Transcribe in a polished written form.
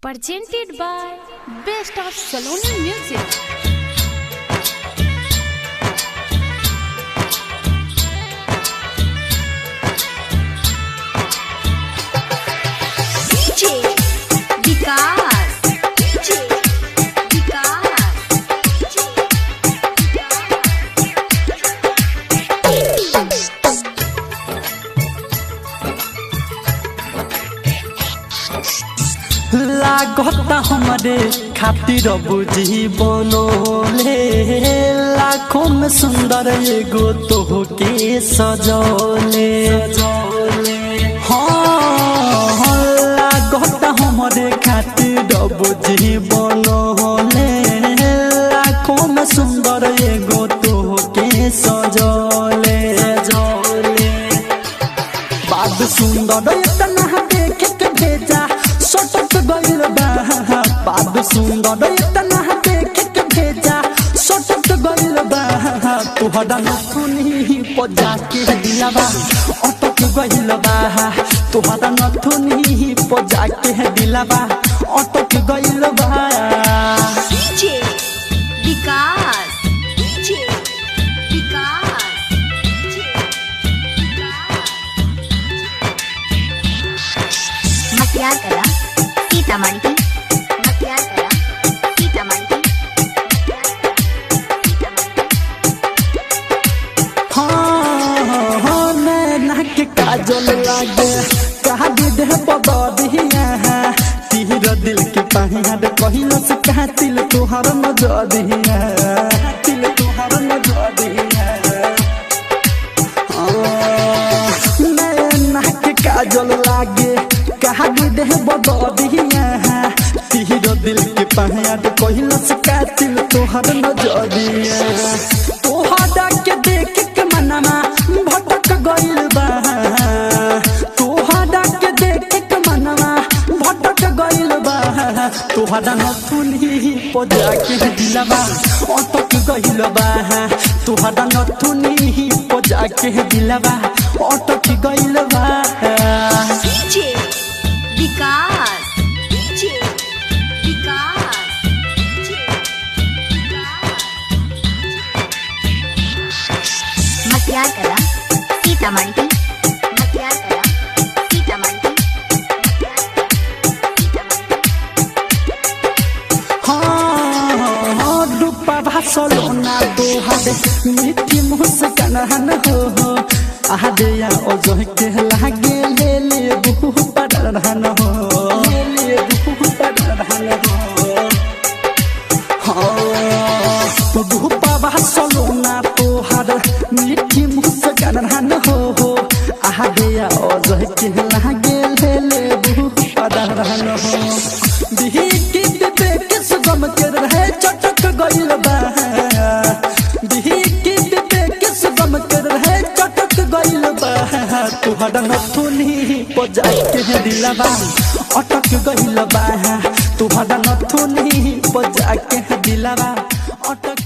presented by Best of Saloni Music. लागता हमारे खातिर बुझी बनोले लाखों में सुंदर एगो तोहके सजौले हाँ लागता हमारे खातिर बुझी बनोले लाखों में सुंदर एगो तोहके सजौले बात सुंदर इतना देख के भेजा सटक गइल बा बात सुंदर इतना देख के भेजा सटक गइल बा तोहरा नथुनी पजा के दिलवा अटक गइल बा तोहरा नथुनी पजा के दिलवा अटक गइल बा डीजे विकास मटियार कला सीतामढ़ी हाँ नैना के काजल लागे कहा दे बदिया तीर दिल के पहिया कहिलो से कहा तिल तोहर नजरिया तिल तोहर नजरिया नैना के काजल लागे कहा दे बदिया तीर दिल के पहिया कहिलो से कहा तिल तोहर नजरिया तोहरा के देख के मनवा भटक गइल बा तोहरा के देख के मनवा भटक गइल बा तोहरा नथुनी पजा के दिलवा अटक गइल बा तोहरा नथुनी पजा के दिलवा अटक गइल बा डीजे विकास मटियार कला सीतामढ़ी हाँ डूबा भासलोना दोहारे मीठी मुस्कान हो आदे या ओजह के लागे ले ले बहु पड़हन हो ले ले बहु पड़हन हो हाँ डूबा भासलोना तोहार मीठी मुस्कान हो आदे या ओजह के लागे ले ले बहु पड़हन हो दिही की देख सुगम के रहे चटक गइल बा दिही की देख सुगम के रहे चटक गइल बा तोहरा नथुनी पजा के दिलवा अटक गइल बा तोहरा नथुनी पजा के दिलवा अटक